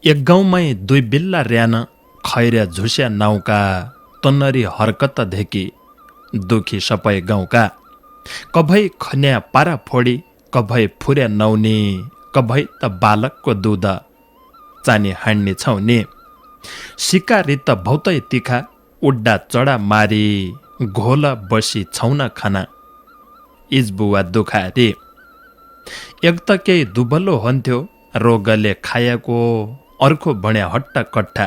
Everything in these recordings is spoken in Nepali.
एक गाउँमै दुई बिल्ला र्यान खैर्या झुस्या नाउँका तन्नरी हरकत धेकी दुखी सपै गाउँका। कभै खन्या पारा फोडी कभै फुर्या नौनी कभै त बालकको दुध चानी हान्ने छौनी। सिकारी त भौतै तिखा उड्डा चढा मारी घोल बसी छौन खाना इजबुवा दुखारी। एक त केही दुबलो हुन्थ्यो रोगले खाएको अर्को भण्या हट्टा कट्ठा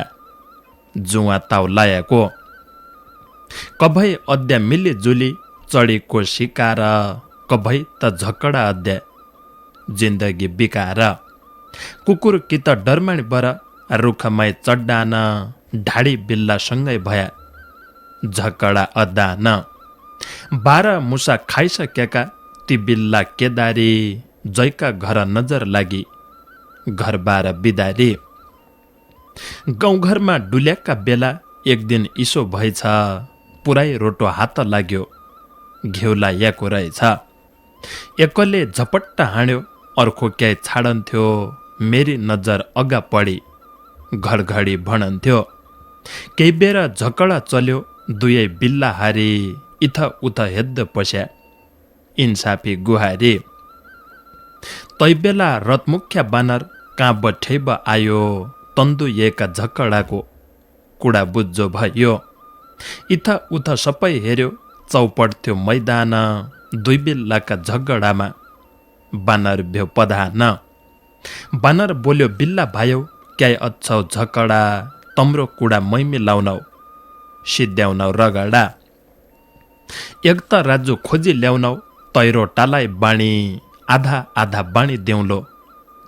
जुवा ताउ लाएको। कभै अद्या मिलीजुली चढीको शिकार कभै त झकडा अद्या जिन्दगी बिकार। कुकुर कि त डरमाणी बर रुखमै चड्डान ढाडी बिल्लासँगै भया झकडा अद्दान। 12 मुसा खाइसकेका ती बिल्ला केदारी जैका घर नजर लागि घरबार बिदारी। गाउँघरमा डुल्याका बेला एक दिन इसो भएछ पुरै रोटो हात लाग्यो घिउला याको रहेछ। एकले झपट्ट हाण्यो अर्को क्याइ छाडन्थ्यो मेरी नजर अगा पडी घडघडी भणन्थ्यो। केही बेर झकडा चल्यो दुवै बिल्ला हारी इथ उथ हेद्द पस्या इन्साफी गुहारी। तै बेला रथमुख्या बानर कहाँ बठेब आयो तन्दु एका झकडाको कुडा बुझ्जो भयो। इथ उथ सबै हेर्यो चौपट थियो मैदान दुई बिल्लाका झगडामा बानर भ्यो पधान। बानर बोल्यो बिल्ला भाइौ क्याइ अच्छौ झकडा तम्रो कुडा मै मिलाउनौ सिद्ध्याउनौ रगडा। एक त राजु खोजी ल्याउनौ तैरो टालाई बाणी आधा आधा बाणी देउलो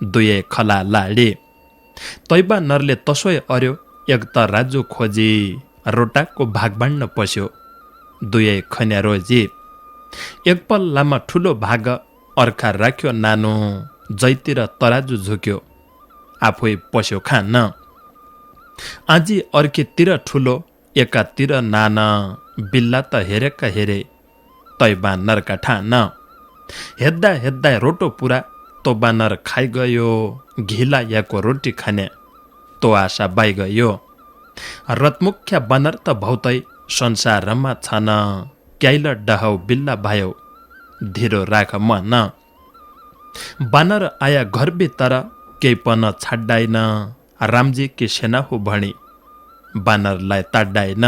दुवै खला लाडी। तैबा नरले तसोय अर्यो एक त राजु खोजी रोटाको भाग बाँड्न पस्यो दुवै खन्या रोजी। एक पल्लामा ठुलो भाग अर्खा राख्यो नानो जैतिर तराजु झुक्यो आफै पस्यो खान। आजी अर्कीतिर ठुलो एकातिर नाना बिल्ला त हेरेका हेरे तै बानरका ठान। हेद्दा हेद्दा रोटो पुरा तो बानर खाइ गयो घिला याको रोटी खाने तो आशा बाइ गयो। रथमुख्या बानर त भौतै संसारमा छन क्याइल डहाउ बिल्ला भाइौ धिरो राख मन। बानर आया घरभित्र केही पन छाड्डाइन रामजी कि सेना हो भणी बानरलाई ताड्डाइन।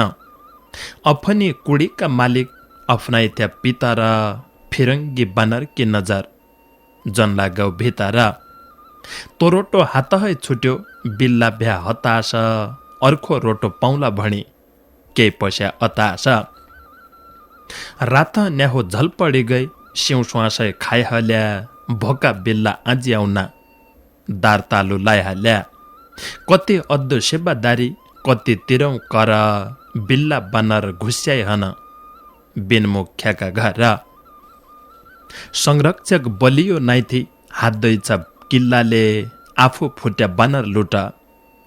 अफनी कुडीका मालिक अफनाइ त्यहाँ पितर फिरङ्गी बानर कि नजर जन्ला गाउँ भितर। तो रोटो हातहै छुट्यो बिल्ला भ्या हताश अर्को रोटो पाउला भणी केही पस्या अताश। रात न्याहो झल पडी गई सिउँ श्वासै खाइहाल्या भोका बिल्ला आजी आउना दार तालु लाइहाल्या। कति अद्दो सेवादारी कति तिरौँ कर बिल्ला बानर घुस्याइ हन बिनमुख्याका घर। संरक्षक बलियो नाइथी हात दैछ किल्लाले आफू फुट्या बानर लुट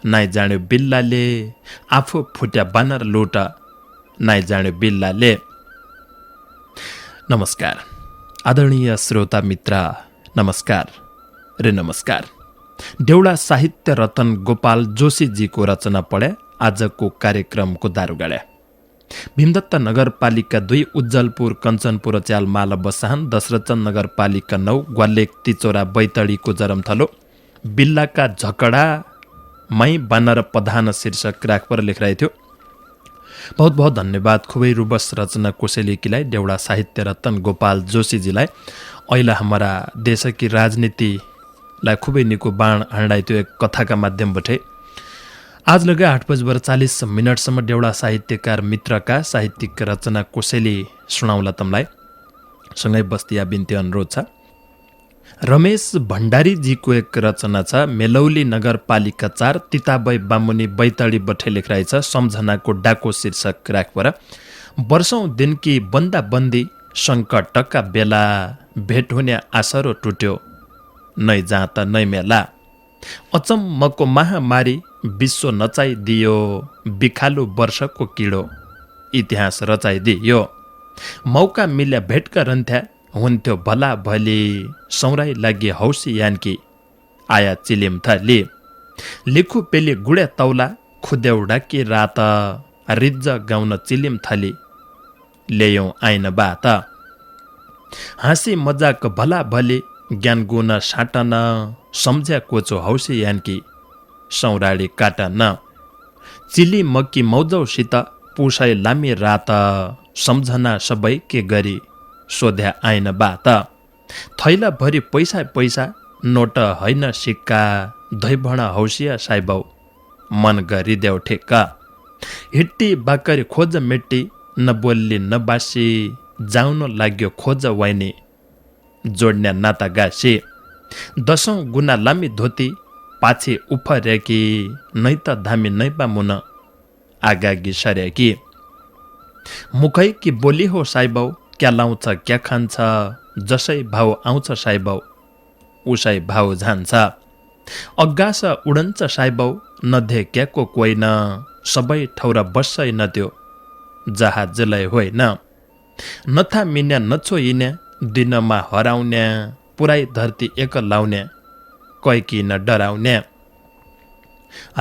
नाइ जाण्यो बिल्लाले आफू फुट्या बानर लुट नाइ जाण्यो बिल्लाले। नमस्कार आदरणीय श्रोता मित्र नमस्कार रे नमस्कार। देउडा साहित्य रतन गोपाल जोशीजीको रचना पढे आजको कार्यक्रमको दारुगाड्या। भीमदत्त नगरपालिका 2 उज्जलपुर कञ्चनपुर च्याल माला बसाहन दशरथन नगरपालिका 9 ग्वालेक तिचोरा बैतडीको जरमथलो बिल्लाका झकडा मै बानर प्रधान शीर्षक राखपर लेखिरहेको थियो। बहुत बहुत धन्यवाद खुबै रुबस रचना कोसेलीकीलाई देउडा साहित्य रतन गोपाल जोशीजीलाई। अहिले हाम्रा देशकी राजनीतिलाई खुबै निको बाण हान्डाइ त्यो एक कथाका माध्यमबाट आज लगे 8:40 देउडा साहित्यकार मित्रका साहित्यिक रचना कोसेली सुनाउला तमलाई। सँगै बस्तिया बिन्ती अनुरोध छ। रमेश भण्डारीजीको एक रचना छ मेलौली नगरपालिका 4 तिताबै बामुनी बैतडी बठे लेखिरहेछ सम्झनाको डाको शीर्षक राखपर। वर्षौं दिनकी बन्दाबन्दी सङ्कटका बेला भेट हुने आशरो टुट्यो नै जाँत नै मेला। अचम्मको महामारी विश्व नचाइदियो बिखालु वर्षको किडो इतिहास रचाइदियो। मौका मिल्या भेटका रन्थ्या हुन्थ्यो भला भली सौराई लागि हौसी यानकी आया चिलिम थली। लिखु पेली गुड्या तौला खुदेउडा कि रात रिज्ज गाउन चिलिम थाली ल्यायौं आइन बात हाँसी मजाक भला भली ज्ञान गुण साटन सम्झ्या कोचो हौसी यानकी सौराडी काटन चिली मक्की मौजौसित पुसै लामी रात सम्झना सबै के गरी सोध्या आइन बात थैला भरी पैसा पैसा नोट होइन सिक्का धैभण हौसिया साइबाउ मन गरिदेऊ ठेक्का हिट्टी बाकरी खोज मेट्टी नबोल्ली नबासी जाउन लाग्यो खोज वाइनी जोड्ने नाता गासी 10 गुना लामी धोती पाछे उफर्याकी नै त धामी नै पामुन आगागी सर्याकी मुखै कि बोली हो साइबाउ क्या लाउँछ क्या खान्छ जसै भाउ आउँछ साइबाउ उसै भाउ जान्छ अग्गास उडन्छ साइबाउ नधेक्याको कोही न सबै ठौरा बस्सै न त्यो जहाजलाई होइन नथा मिन्या नछोइन्या दिनमा हराउन्या पुराई धरती एक लाउन्या कैकी न डराउन्या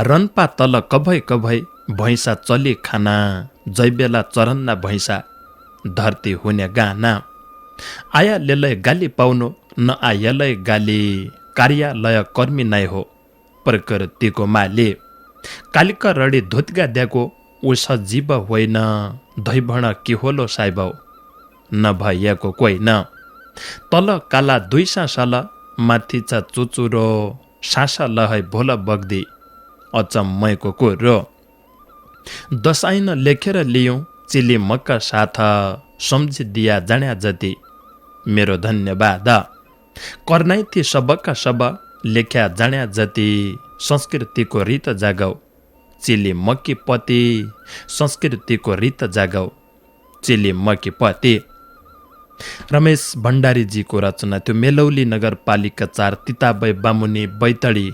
रन्पा तल कभै कभै भैँसा चली खाना जैबेला चरन्ना भैँसा धरती हुने गाना आया लेलै गाली पाउनु न आयलै गाली कार्यालय कर्मी नै हो प्रकृतिको माली कालिक रडी धुत्गा द्याको उस जीव होइन धैभण कि होलो साइबाउ नभइएको कोही न तल काला 2 साल माथि छ चुचुरो सासा लहै भोल बग्दी अचम्मैको कुरो 10 ऐन लेखेर लियौं चिली मक्का साथ सम्झिदिया जान्या जति मेरो धन्यवाद कर्नाइथी सबका सब लेख्या जान्या जति संस्कृतिको रीत जागाउ चिली मक्की पति संस्कृतिको रीत जागाउ चिली मक्की पति रमेश भण्डारीजीको रचना थियो। मेलौली नगरपालिका 4 तिताबै बामुनी बैतडी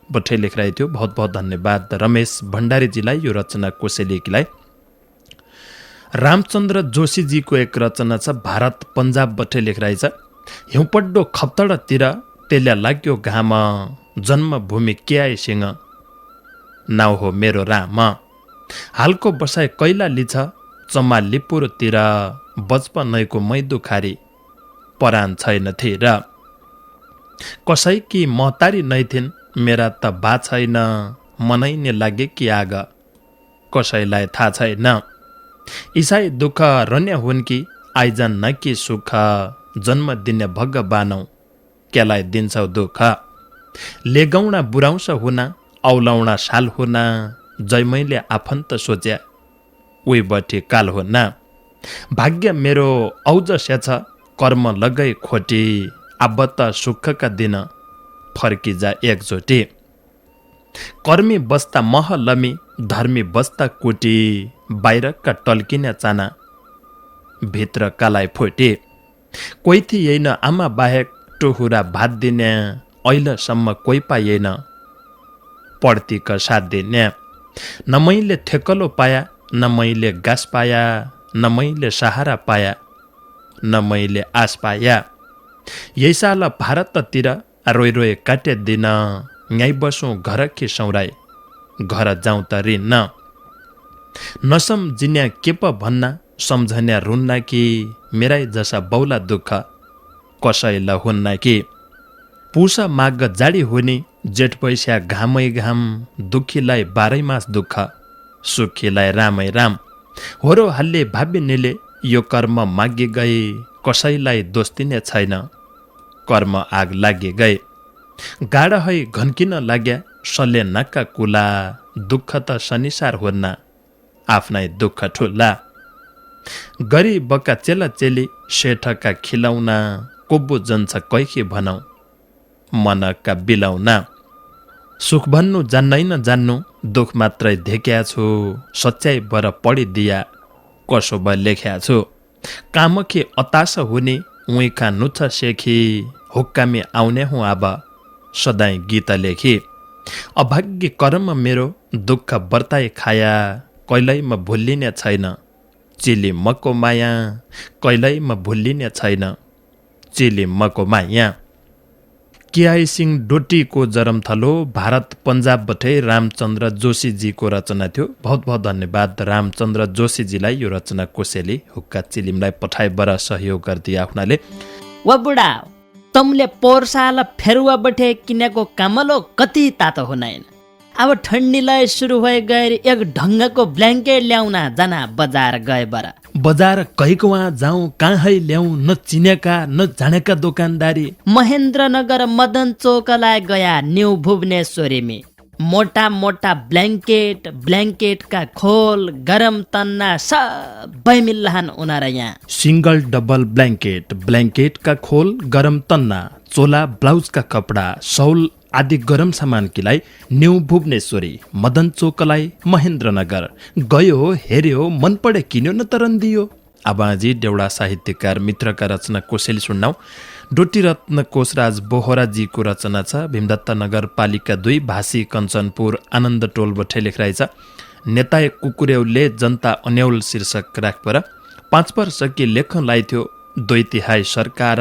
बठै लेखिरहेको थियो। बहुत बहुत धन्यवाद रमेश भण्डारीजीलाई यो रचना कोसेलीकीलाई। रामचन्द्र जोशीजीको एक रचना छ भारत पन्जाब बठै लेखिरहेछ। हिउँपड्डो खप्तडतिर तेल्या लाग्यो घाम जन्मभूमि के आइसिंह नाउ हो मेरो राम हालको बसाइ कैलाली छ चमालीपुरतिर बचपनैको मै दुखारी परान छैन थिर कसैकी महतारी नै थिइन् मेरा त बा छैन मनैने लागे कि आग कसैलाई थाहा छैन इसाई दुःख रन्या हुन् कि आइजन न कि सुख जन्म दिने भगवानौ केलाई दिन्छौ दुःख लेगौणा बुराउँछ हुना औलाउणा साल हुना जैमैले आफन्त सोच्या उही बठी काल हुना भाग्य मेरो औजस्या छ कर्म लगै खोटी आबत सुखका दिन फर्किजा एकचोटि कर्मी बस्ता महलमी धर्मी बस्ता कुटी बाहिरका टल्किने चाना भित्र कालाई फुटी कोही थिएन आमा बाहेक टुहुरा भात दिने अहिलेसम्म कोही पाइएन पड्तीका साथ दिने न मैले थेकलो पाया न मैले गाँस पाया न मैले सहारा पाया न मैले आस पाया यही साल भारततिर रोइ रोइ काटे दिन यहीँ बसौँ घर कि सौराई घर जाउँ त रिन्न नसम्झिन्या के पो भन्ना सम्झन्या रुन्ना कि मेरै जसा बौला दुःख कसैलाई हुन्न कि पुष माघ जाडी हुने जेठ पैसा घामै घाम दुखीलाई 12 मास दुःख सुखीलाई रामै राम होरो हल्ले भाविनेले यो कर्म मागी गए कसैलाई दोष दिने छैन कर्म आग लागि गए गाडा है घन्किन लाग्या सले नाका कुला दुःख त शनिसार हुन्न आफ्नै दुःख ठुला गरिबका चेला चेली सेठका खिलाउना कोबु जन्छ कैकी भनौ मनका बिलाउना सुख भन्नु जान्दैन जान्नु दुख मात्रै धेक्या छु सच्याइ बर पढिदिया कसो ब लेख्या छु कामखे अतास हुने उइका नुछ सेखी हुक्कामी आउने हुँ अब सदाई गीत लेखी अभाग्य कर्म मेरो दुःख बर्ताइ खाया कहिल्यै भुल्लिने छैन चिली मको माया कहिल्यै भुल्लिने छैन चिली मको माया केआई सिंह डोटीको जरमथलो भारत पन्जाबबाटै रामचन्द्र जोशीजीको रचना थियो। बहुत बहुत धन्यवाद रामचन्द्र जोशीजीलाई यो रचना कोसेली हुक्का चिलिमलाई पठाएबर सहयोग गरिदिए आफ्नाले। वा बुढा तमले पोर्साल फेरुवा बठे किनेको कामलो कति तातो हुनाइन। अब ठण्डीलाई सुरु भए गएर एक ढङ्गको ब्ल्याङ्केट ल्याउन जाना बजार गए बर। बजार कहीको वहाँ जाउँ कहाँ ल्याउँ न चिनेका न जानेका दोकानदारी। महेन्द्रनगर मदन चौकलाई गया न्यू भुवनेश्वरीमी मोटा मोटा ब्ल्याङ्केटका खोल गरम तन्ना सबै मिल्लाहन उनार यहाँ। सिंगल डबल ब्ल्याङ्केटका खोल गरम तन्ना चोला ब्लाउजका कपडा सौल आदि गरम सामान किलाई न्यू भुवनेश्वरी मदन चोकलाई महेन्द्रनगर गयो हेऱ्यो मन पढे किन्यो न तरन दियो। आबाजी देउडा साहित्यकार मित्रका रचना कोसेली सुन्नाऊ। डोटीरत्न कोशराज बोहराजीको रचना छ। भीमदत्त नगरपालिका 2 भासी कञ्चनपुर आनन्द टोल बठे लेखराइ छ। नेताए कुकुरेउले जनता अन्याउल शीर्षक राखपर 5 वर्ष कि लेखन लाइथ्यो 2 तिहाई सरकार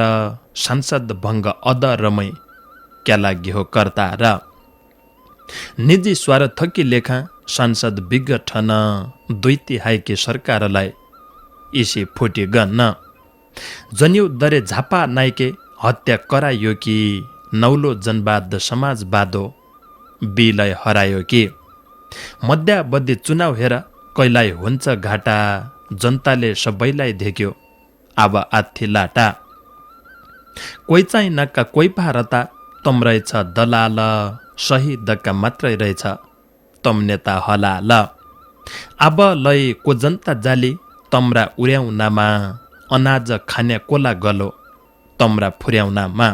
सांसद भङ्ग अद रमै क्या लाग्यो कर्ता र निजी स्वार्थ कि लेखा सांसद विघटन 2 तिहाई के सरकारलाई इसी फुटी गन्न जन्यु दरे झापा नाइके हत्या करायो कि नौलो जनवाद समाजवादो बिलय हरायो कि मध्यावधि चुनाव हेर कैलाई हुन्छ घाटा जनताले सबैलाई देख्यो अब आथि लाटा कोही चाहिँ नक्का कोही भारता तम रहेछ दलाल सही दक्का मात्रै रहेछ तम नेता हलाल अब लय को जनता जाली तम्रा उर्याउनामा अनाज खाने कोला गलो तम्रा फुर्याउनामा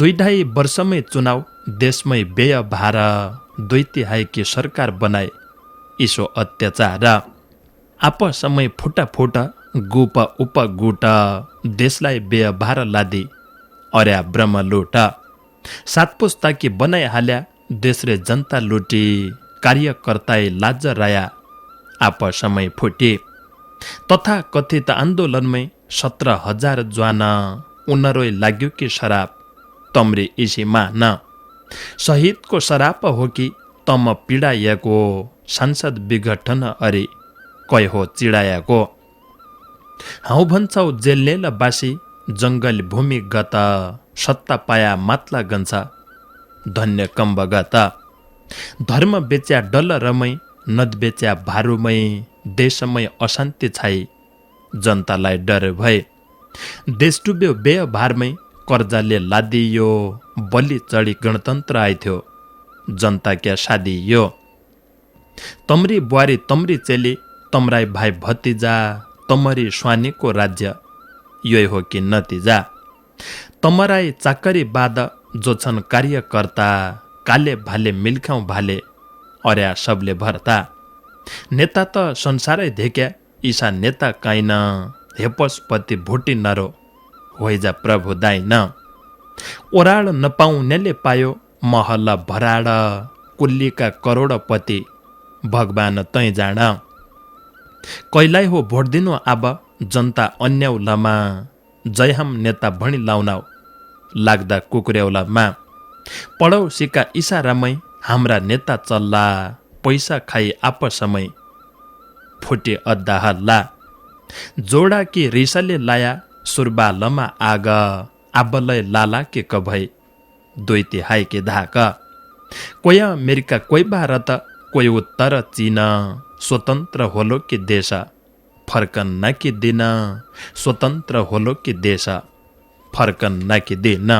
2.5 वर्षमै चुनाव देशमै व्यय भार 2 तिहाई की सरकार बनाए इसो अत्याचार आपसमै फुटा गुप उप गुट देशलाई व्यय भार लादी अर्या ब्रह्म लुट 7 पुस्ताकी बनाइहाल्या देशले जनता लुटी कार्यकर्ताए लाज राया आपसमै फुटी तथा कथित आन्दोलनमै 17,000 ज्वान उनरोइ लाग्यो कि शराब तम्रे इसीमा न शहीदको शराप हो कि तम पीडाएको सांसद विघटन अरे कै हो चिडाएको हौ भन्छौ जेलनेल बासी जङ्गल भूमिगत सत्ता पाया मात्ला गन्छ धन्य कम्बगत धर्म बेच्या डलरमै नद बेच्या भारुमै देशमै अशान्ति छाई जनतालाई डर भए देश डुब्यो व्यय भारमै कर्जाले लादियो बलि चढी गणतन्त्र आइथ्यो जनता क्या सादियो तम्री बुहारी तम्री चेली तम्राई भाइ भतिजा तमरी स्वानीको राज्य यो हो कि नतिजा तमराई चाकरी बाद जो छन् कार्यकर्ता काले भाले मिल्खाउँ भाले अर्या सबले भर्ता नेता त संसारै धेक्या ईसा नेता काइन हेपसपति भुटी नरो होइजा प्रभु दाइन ओराड नपाउनेले पायो महल भराड कुल्लीका करोडपति भगवान तै जान कैलाई हो भोट दिनु अब जनता अन्याउलामा जयहम नेता भणी लाउनाउ लाग्दा कुकुरेउलामा पडौसीका इसारामै हाम्रा नेता चल्ला पैसा खाई आपसमै फुटे अद्दा हल्ला जोडा कि रिसले लाया सुरबालमा आग आबलय लाला के कभै 2 तिहाई के धाक कोही अमेरिका कोही भारत कोही उत्तर चीन स्वतन्त्र होलो कि देश फर्कन कि दिन स्वतन्त्र होलो कि देश फर्कन कि दिन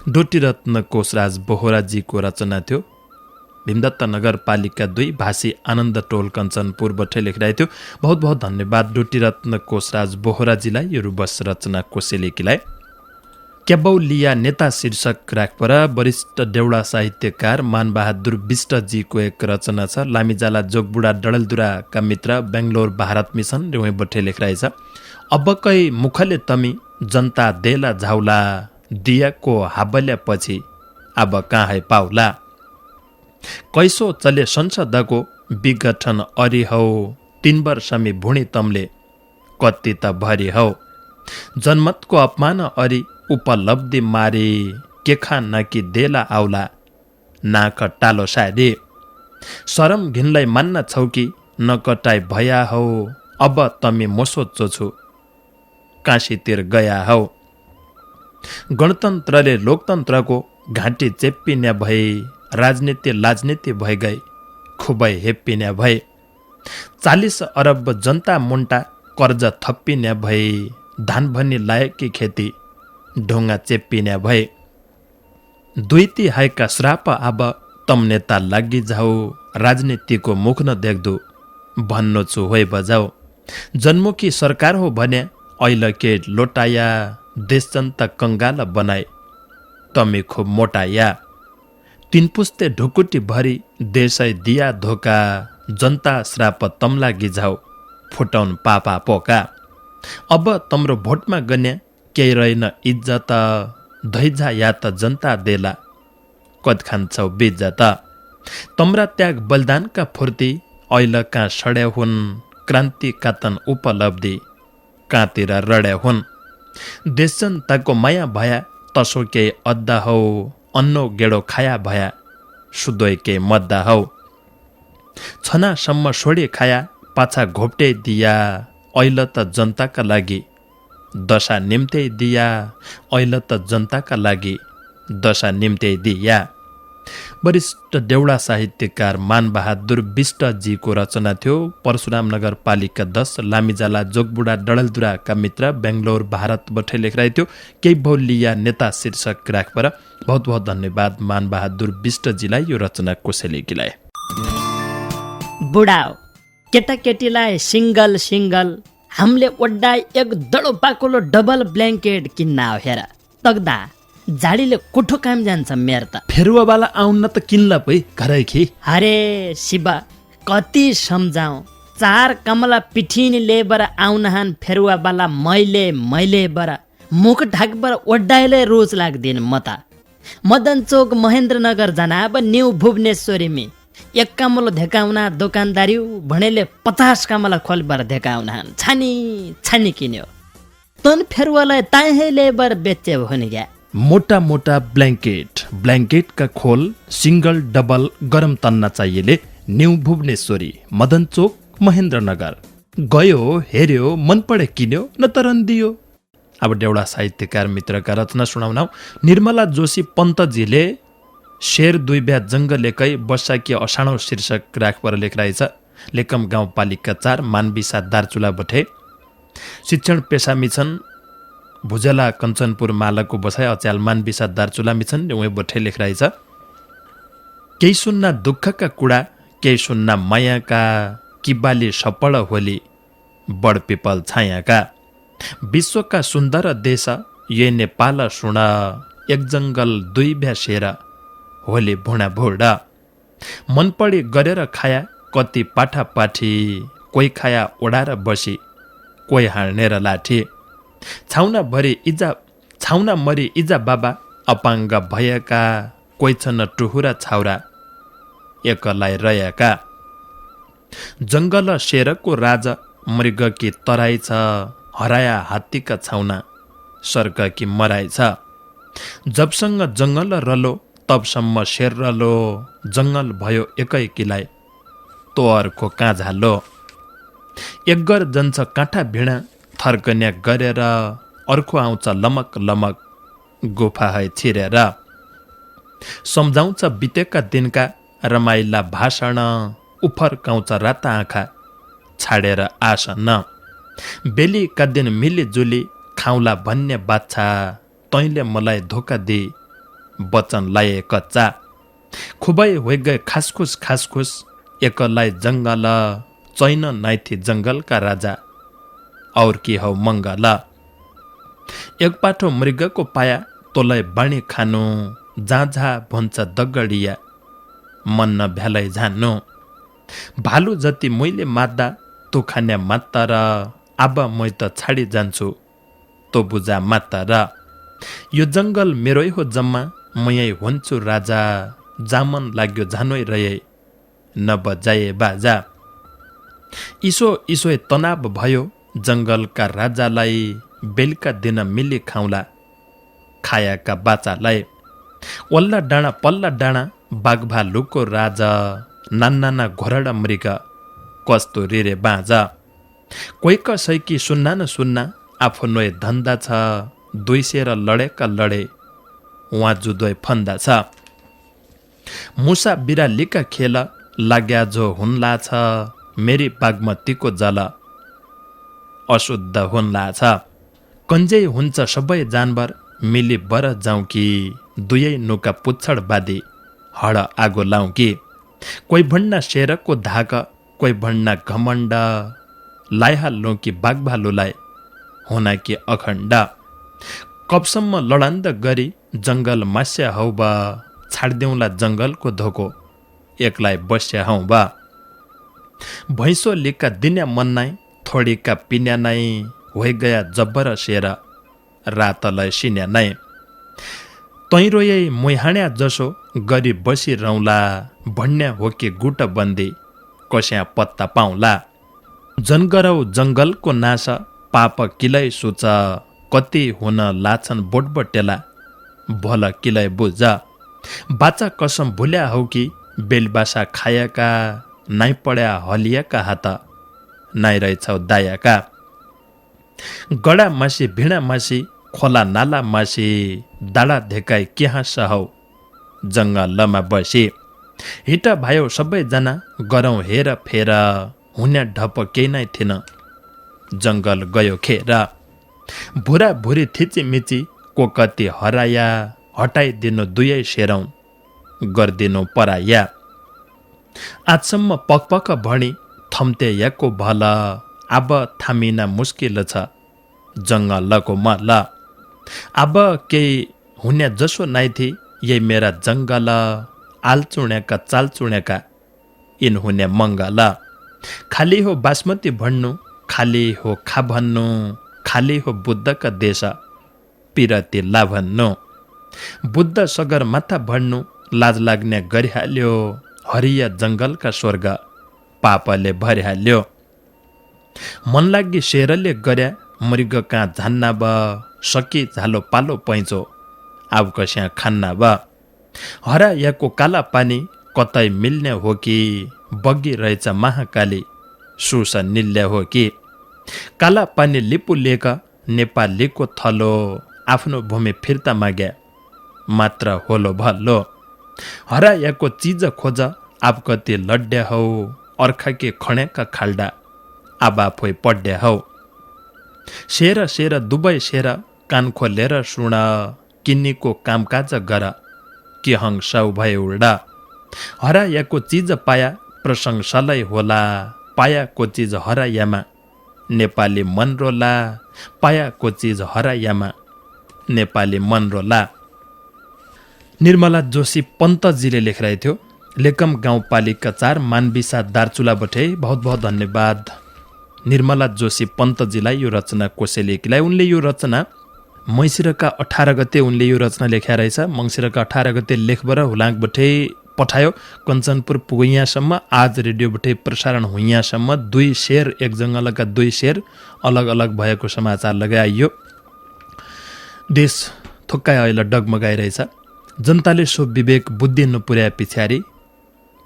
डोटीरत्न कोशराज बोहराजीको रचना थियो। भीमदत्त नगरपालिका 2 भासी आनन्द टोल कञ्चनपुर बठे लेखिरहेको थियो। बहुत बहुत धन्यवाद डोटीरत्न कोशराज बोहराजीलाई यो रुबस रचना कोसेलेकीलाई। क्याबौलिया नेता शीर्षक राखपर वरिष्ठ देउडा साहित्यकार मानबहादुर विष्टजीको एक रचना छ। लामिजाला जोगबुढा डडलदुराका मित्र बेङ्गलोर भारत मिसन रेउँ बठे लेखिरहेछ। अबकै मुखले तमी जनता देला झाउला दियाको हाबल्या पछि अब कहाँ पाउला कैसो चले संसदको विघटन अरि हौ 3 वर्षमी भुणी तमले कति त भरि हौ जनमतको अपमान अरी उपलब्धि मारे के खान कि देला आउला नाक टालो सारे शरम घिनलाई मान्न छौ कि नकटाई भया हौ अब तमी मोसो चोछु काशीतिर गया हौ गणतन्त्रले लोकतन्त्रको घाँटी चेप्पिने भए राजनीति लाजनीति भइ गए खुबै हेप्पिने भए 40 अरब जनता मुन्टा कर्ज थप्पिने भए धान भनी लायकी खेती ढुङ्गा चेप्पिने भए दुईती हाइका श्राप अब तम नेता लागि जाऊ राजनीतिको मुख न देख्दो भन्नु छु होइ बजाऊ जनमुखी सरकार हो भने ऐल के लोटाया देश जनता कंगाल बनाए तमी खुब मोटाया तीन पुस्ते ढुकुटी भरी देशै दिया धोका जनता श्राप तम लागि जाऊ फुटाउन पापा पोका अब तम्रो भोटमा गन्या केही रहेन इज्जत धैजा या त जनता देला कद खान्छौ बिज्जत तम्रा त्याग बलिदानका फुर्ती ऐल कहाँ सड्या हुन् क्रान्ति कातन उपलब्धि कहाँतिर रड्या हुन् देश जनताको माया भया तसो केही अद्दा हौ अन्नो गेडो खाया भया सुदोय के मद्दा हौ छनासम्म सोडे खाया पाछा घोप्टे दिया ऐल त जनताका लागि दशा निम्ते दिया ऐल त जनताका लागि दशा निम्ते दिया वरिष्ठ देउडा साहित्यकार मानबहादुर विष्टजीको रचना थियो। परशुराम नगरपालिका 10 लामिजाला जोगबुढा डडलदुराका मित्र बेङ्गलोर भारतबाट लेखिरहेको थियो। केही बहुलिया नेता शीर्षक राखपर बहुत बहुत धन्यवाद मानबहादुर विष्टजीलाई यो रचना कोसेले गिलाए। बुढाओ केटाकेटीलाई सिङ्गल सिङ्गल हामीले ओड्डा एक दडो पाकोलो डबल ब्ल्याङ्केट किन्न हेर तग्दा झाडीले कोठो काम जान्छ मेर त फेरुवावाला आउन त किन्ला पै घरैखी अरे शिव कति सम्झाऊ 4 कमला पिठिन लेबर आउनहान फेरुवावाला मैले बर मुख ढाकबर ओड्डाइले रोज लाग्दिन म त मदन चोक महेन्द्रनगर जाना अब न्यू भुवनेश्वरीमी 1 कमलो धेकाउना दोकानदारी भनेले 50 कमला खोलबर धेकाउनहान छानी किन्यो तन फेरुवालाई ताहे लेबर बेचे भने गया मोटा मोटा ब्ल्याङ्केट का खोल सिंगल डबल गरम तन्ना चाहिएले न्यू भुवनेश्वरी मदन चोक महेन्द्रनगर गयो हेर्यो मन पढे किन्यो न तरन दियो। अब एउटा साहित्यकार मित्रका रचना सुनाउनाउ। निर्मला जोशी पन्तजीले शेर दुई ब्या जङ्गलेकै वर्षाकी असाणौ शीर्षक राखपर लेखिरहेछ। लेकम गाउँपालिका 4 मानविसा दार्चुला बठे शिक्षण पेशा मिछन् भुजला कञ्चनपुर मालाको बसाइ अच्याल मानविसा दार्चुला मिछन् उहाँ बठे लेखिरहेछ। केही सुन्ना दुःखका कुरा केही सुन्ना मायाका किबाली सपड होली बड पिपल छायाका विश्वका सुन्दर देश ये नेपाल सुण एक जङ्गल 2 भ्यासेर होली भुँडा भुडा मन पढी गरेर खाया कति पाठा पाठी कोही खाया ओढाएर बसी कोही हानेर लाठी छाउना मरी इजा बाबा अपाङ्ग भएका कोही छन् टुहुरा छाउरा एकलाई रहेका जङ्गल शेरको राजा मृग कि तराई छ हराया हात्तीका छाउना सर्ग कि मराइ छ जबसँग जङ्गल रलो तबसम्म शेर रलो जङ्गल भयो एकै किलाई तो अर्को कहाँ झालो एक गर जन्छ काँठा भिडा थर्कन्या गरेर अर्को आउँछ लमक लमक गुफा है छिरेर सम्झाउँछ बितेका दिनका रमाइला भाषण उफर्काउँछ राता आँखा छाडेर आसन बेलीका दिन मिलीजुली खाउला भन्ने बाछा तैँले मलाई धोका दि वचन लाए कच्चा खुबै होइ गए खासखुस एकलाई जङ्गल चैन नाइथी जङ्गलका राजा और की हौ मङ्गल एक पाठो मृगको पाया तोलाई बाणी खानु झाझा भन्छ दगडिया मन न भ्यालै झान्नु भालु जति मैले माद्दा तो खान्या मात्ता र अब मै त छाडी जान्छु तो बुझा मात्ता र यो जङ्गल मेरै हो जम्मा मै हुन्छु राजा जामन लाग्यो झानै रहे नबजाए बाजा इसो तनाव भयो जङ्गलका राजालाई बेलुका दिन मिली खाउँला खायाका बाचालाई वल्ला डाँडा पल्ला डाँडा बाघभालुको राजा नान्नाना घोरडा मृग कस्तो रे बाँझ कोही कसैकी सुन्ना न सुन्ना आफू नोए धन्दा छ दुइसेर लडेका लडे उहाँ जुदोय फन्दा छ मुसा बिरालीका खेल लाग्या जो हुन्ला छ मेरी बागमतीको जल अशुद्ध हुन्ला छ कन्जै हुन्छ सबै जानवर मिली बर जाउँ कि दुवै नुका पुच्छड बादी हड आगो लाउँ कि कोही भण्डा शेरको धाक कोही भण्डा घमण्ड लाइहाल्नु कि बाघभालुलाई हुना कि अखण्ड कबसम्म लडान्द गरी जङ्गल मास्या हौ बा छाड्देऊला जङ्गलको धोको एकलाई बस्या हौ बा भैँसो लिका दिन्या मन्नाई थोडीका पिन्या नै होइ गया जब्बर शेर रातलाई सिन्या नै तैरोयै मुहाण्या जसो गरी बसी रौला भन्या हो कि गुट बन्दी कस्या पत्ता पाउला जनगरौ जङ्गलको नाश पाप किलै सुच कति हुन लाछन् बोटबटेला भल किलै बुझ बाचा कसम भुल्या हौ कि बेलबासा खाएका नाइ पड्या हलिएका हात नाइ रहेछौ दायाका गडा मासी भिडा मासी खोला नाला मासी दाडा धेकाई क्याहाँ सहौ जङ्गलमा बसी हिट भयो सबैजना गरौँ हेर फेर हुन्या ढप केही नै थिएन जङ्गल गयो खेर भुरा भुरी थिचिमिची को कति हराया हटाइदिनु दुवै शेरौँ गरिदिनु पराया आजसम्म पकपक भणी थम्ते याको भल अब थामिन मुस्किल छ जङ्गलको मल अब केही हुन्या जसो नाइथी यही मेरा जङ्गल आलचुण्याका चालचुण्याका यिन हुन्या मङ्गल खाली हो बासमती भन्नु खाली हो खा भन्नु खाली हो बुद्धका देश पिरती ला भन्नु बुद्ध सगर माथा भन्नु लाज लाग्ने गरिहाल्यो हरिया जङ्गलका स्वर्ग पापले भरिहाल्यो मन लागि शेरले गर्या मृग कहाँ झान्ना ब सकी झालो पालो पैँचो अब कस्या खान्ना ब हरायाको काला पानी कतै मिल्ने हो कि बगी रहेछ महाकाली सुस निल्य हो कि काला पानी लिपु लेक नेपालीको थलो आफ्नो भूमि फिर्ता माग्या मात्र होलो भल्लो हरायाको चिज खोज आप कति लड्या हौ अर्खाके खण्याका खाल्डा अब आफै पड्या हौ शेर शेर दुबै शेर कान खोलेर सुण किन्नीको कामकाज गर कि हङसाउ भए उल्डा हरायाको चिज पाया प्रशंसालाई होला पायाको चिज हरायामा नेपाली मन रोला पायाको चिज हरायामा नेपाली मन रोला निर्मला जोशी पन्तजीले लेखिरहेको थियो लेकम गाउँपालिका 4 मानविसा दार्चुलाबाटै बहुत बहुत धन्यवाद निर्मला जोशी पन्तजीलाई यो रचना कोसेलेकीलाई उनले यो रचना मैसिरका 18 गते उनले यो रचना लेख्या रहेछ मङ्सिरका 18 गते लेखबर हुलाङबाटै पठायो कञ्चनपुर पुगैयासम्म आज रेडियोबाटै प्रसारण हुइयासम्म 2 शेर एक जङ्गलका 2 शेर अलग अलग भएको समाचार लगाइयो देश थोक्कै अहिले डगमगाइरहेछ जनताले सो विवेक बुद्धि नपुर्याए पछाडि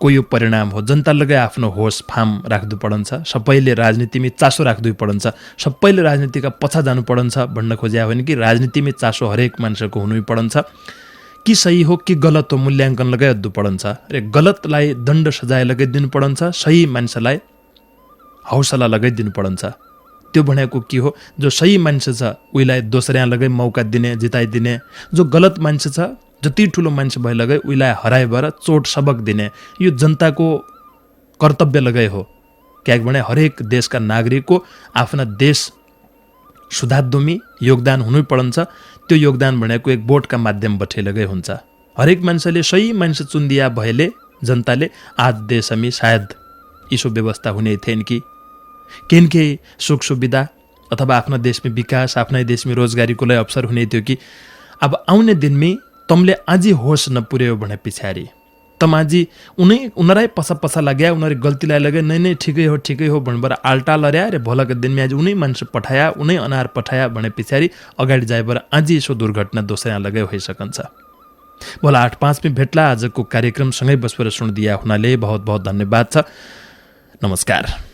को यो परिणाम हो जनता लगाए आफ्नो होस फाम राख्दु पडन्छ सबैले राजनीतिमा चासो राख्दु पडन्छ सबैले राजनीतिका पछा जानु पडन्छ भन्न खोज्या होइन कि राजनीतिमा चासो हरेक मान्छेको हुनु पडन्छ कि सही हो कि गलत हो मूल्याङ्कन लगाइदिनु पडन्छ र गलतलाई दण्ड सजाय लगाइदिनु पडन्छ सही मान्छेलाई हौसला लगाइदिनु पडन्छ त्यो भनेको के हो जो सही मान्छे छ उइलाई दोस्रा लगाइ मौका दिने जिताइदिने जो गलत मान्छे छ जति ठुलो मान्छे भए लगाइ उइलाई हराए भएर चोट सबक दिने यो जनताको कर्तव्य लगाइ हो क्याक भने हरेक देशका नागरिकको आफ्ना देश सुधार्दुमी योगदान हुनै पडन्छ त्यो योगदान भनेको एक बोटका माध्यमबाट लगाइ हुन्छ हरेक मान्छेले सही मान्छे चुन्दिया भएले जनताले आज देशमी सायद इसो व्यवस्था हुने थिएन कि केही सुख सुविधा अथवा आफ्नो देशमा विकास आफ्नै देशमा रोजगारीको लागि अवसर हुने थियो कि अब आउने दिनमै तमले आजै होस नपुर्यायो भने पछाडि तमाजी उनीहरूलाई पसा लाग्या उनीहरू गल्तीलाई लगे नै ठिकै हो भन्बर आल्टा लर्या रे भोलको दिनमा आज उनै मान्छे पठाया उनै अनार पठाया भने पछाडि अगाडि जाइबर आजी यसो दुर्घटना दोस्रा लगे भइसकन्छ। भोला 8:05 में भेट्ला। आजको कार्यक्रम सँगै बसपर सुनिदिया हुनाले बहुत बहुत धन्यवाद छ। नमस्कार।